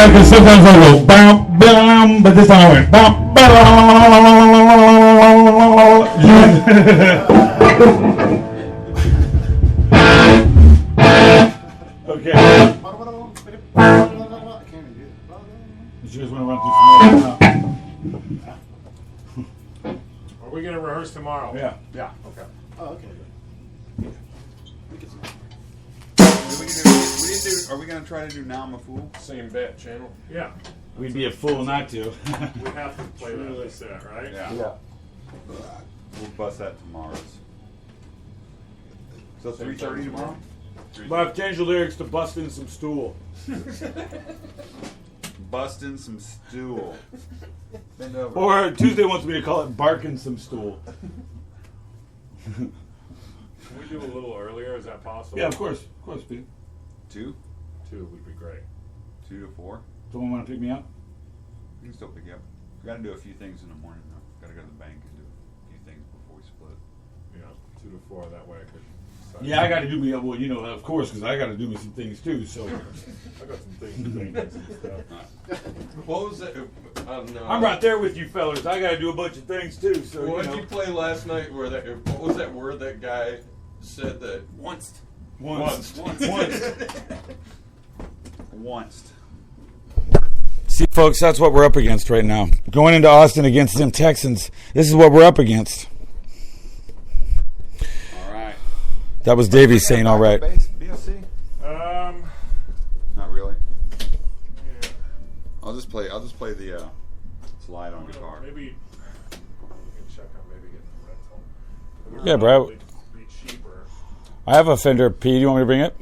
that because sometimes I go bam, bam, but this time I went bam, bam. Okay. You just want to run through some more now? Are we going to rehearse tomorrow? Yeah. Yeah, okay. Oh, okay. Are we going to try to do Now I'm a Fool? Same bet channel? Yeah. We'd be a fool not to. We have to play that set, right? Yeah. We'll bust that tomorrow's. So 3:30 tomorrow? But I've changed the lyrics to busting some stool. Busting some stool. Bend over. Or Tuesday wants me to call it barking some stool. Can we do a little earlier? Is that possible? Yeah, of course, Pete. 2? 2 would be great. 2 to 4? Someone want to pick me up? We can still pick you up. We got to do a few things in the morning though. Got to go to the bank and do a few things before we split. Yeah, 2 to 4. That way I could. Yeah, I got to do me. Well, you know, of course, because I got to do me some things too. So I got some things and stuff. What was that? I'm right there with you fellas. I got to do a bunch of things too. So What did you play last night? Where that? What was that word that guy said that? Once. See, folks, that's what we're up against right now. Going into Austin against them Texans. This is what we're up against. All right. That was Davey saying, "All right." BSC? Not really. Yeah. I'll just play the slide on guitar. Maybe we can check on maybe getting a rental. Yeah, bro. Be cheaper. I have a Fender P. Do you want me to bring it?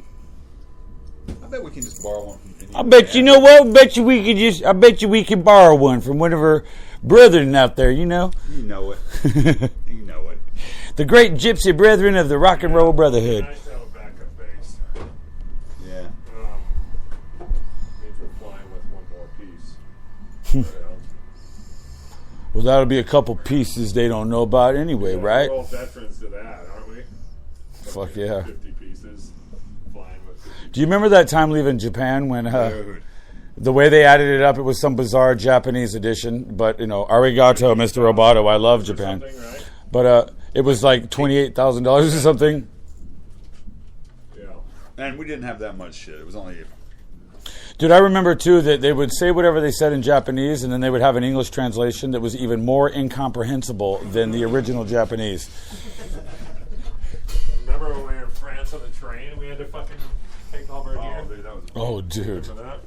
I bet we can just borrow one from Indiana. I bet you know what? I bet you we can borrow one from one of our brethren out there. You know. You know it. You know it. The great gypsy brethren of the rock and roll brotherhood. Nice to have a backup bass. Yeah. Means we're flying with one more piece. Well, that'll be a couple pieces they don't know about anyway, right? We're all veterans to that, aren't we? Fuck yeah. 50 pieces. Flying with 50. Do you remember that time leaving Japan when Dude. the way they added it up, it was some bizarre Japanese edition, but, you know, arigato, Mr. Roboto, I love Japan. Right? But it was like $28,000 or something. Yeah. And we didn't have that much shit. It was only... Dude, I remember, too, that they would say whatever they said in Japanese, and then they would have an English translation that was even more incomprehensible than the original Japanese. Remember when we were in France on the train and we had to fucking take all of our gear? dude, that was... Oh, dude. Remember that?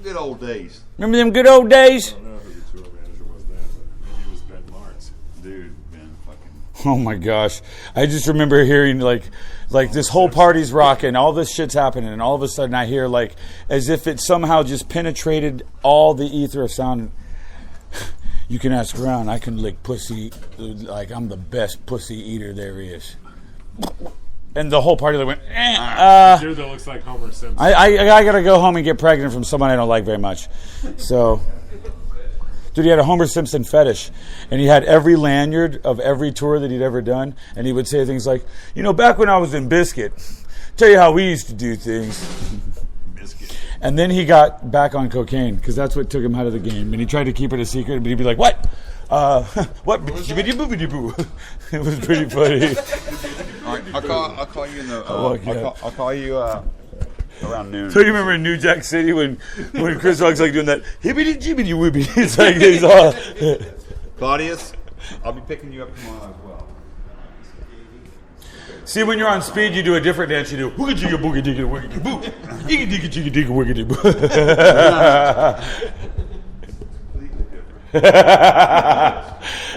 Good old days. Remember them good old days? I don't know who the tour manager was then, but maybe it was Ben Marks. Dude, man, fucking... Oh my gosh. I just remember hearing like this whole party's rocking, all this shit's happening, and all of a sudden I hear like as if it somehow just penetrated all the ether of sound. You can ask around, I can lick pussy like I'm the best pussy eater there is. And the whole party went, Dude that looks like Homer Simpson. I gotta go home and get pregnant from someone I don't like very much. So dude, he had a Homer Simpson fetish, and he had every lanyard of every tour that he'd ever done, and he would say things like, you know, back when I was in Biscuit, tell you how we used to do things. Biscuit. And then he got back on cocaine, because that's what took him out of the game, and he tried to keep it a secret, but he'd be like, what? What? It was pretty funny. All right, I'll call you in the... yeah. I'll call you around noon. So you remember in New Jack City when Chris Rock's like doing that hibbity jibbity woobity? It's like he's all... Claudius, I'll be picking you up tomorrow as well. See, when you're on speed, you do a different dance. You do wooga jigga booga digga wooga boo, igga digga jigga digga wooga boo.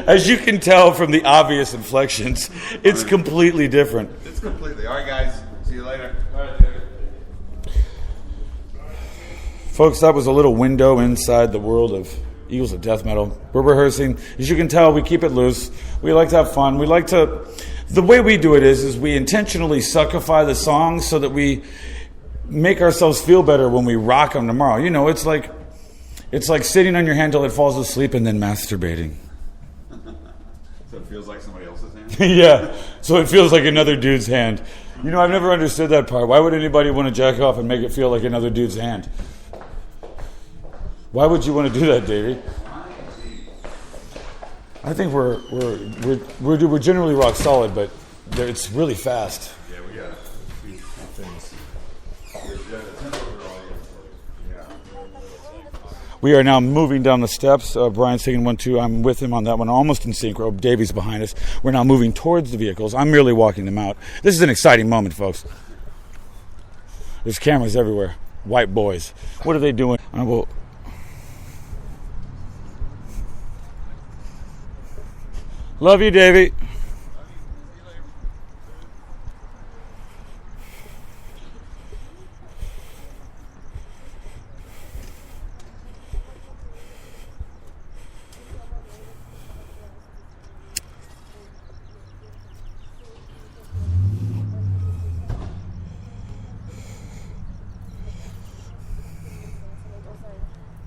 As you can tell from the obvious inflections, it's completely different. It's completely. All right, guys. See you later. Folks, that was a little window inside the world of Eagles of Death Metal. We're rehearsing. As you can tell, we keep it loose. We like to have fun. We like to... The way we do it is we intentionally suckify the songs so that we make ourselves feel better when we rock them tomorrow. You know, it's like sitting on your hand till it falls asleep and then masturbating. So it feels like somebody else's hand? Yeah, so it feels like another dude's hand. You know, I've never understood that part. Why would anybody want to jack off and make it feel like another dude's hand? Why would you want to do that, Davey? I think we're generally rock solid, but it's really fast. Yeah, we got a few things. We are now moving down the steps. Brian's taking 1, 2. I'm with him on that one, almost in synchro. Davey's behind us. We're now moving towards the vehicles. I'm merely walking them out. This is an exciting moment, folks. There's cameras everywhere. White boys. What are they doing? Love you, Davey.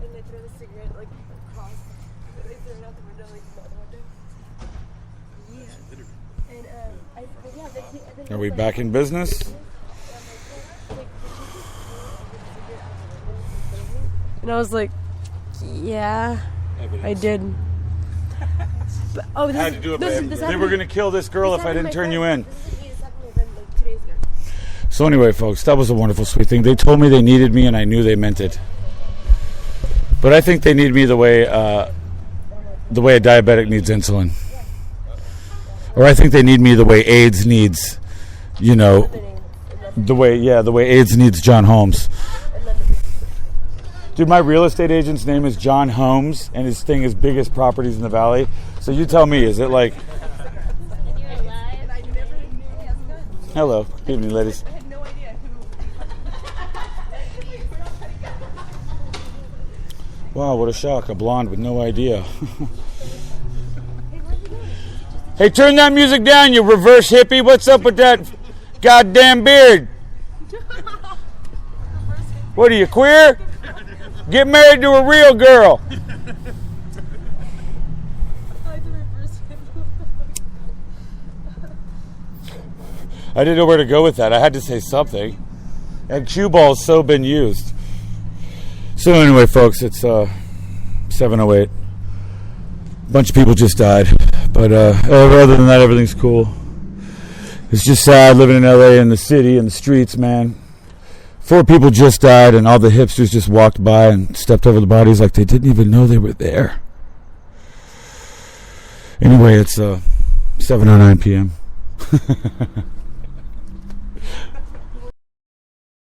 And they throw the cigarette like across. They throw it out the window like the window. Yeah. And Are we back in business? And I was like, yeah, I did. But, I had to do it, babe. They were going to kill this girl if I didn't turn you in. So anyway, folks, that was a wonderful, sweet thing. They told me they needed me, and I knew they meant it. But I think they need me the way a diabetic needs insulin. Or I think they need me the way AIDS needs, the way AIDS needs John Holmes. Dude, my real estate agent's name is John Holmes, and his thing is biggest properties in the valley. So you tell me, is it like... Hello. Good evening, ladies. I had no idea who. Wow, what a shock. A blonde with no idea. Hey, turn that music down, you reverse hippie. What's up with that goddamn beard? What are you, queer? Get married to a real girl. I didn't know where to go with that. I had to say something. And cue ball's so been used. So anyway, folks, it's 7:08. A bunch of people just died. But other than that, everything's cool. It's just sad living in LA and the city and the streets, man. 4 people just died, and all the hipsters just walked by and stepped over the bodies like they didn't even know they were there. Anyway, it's 7:09 p.m.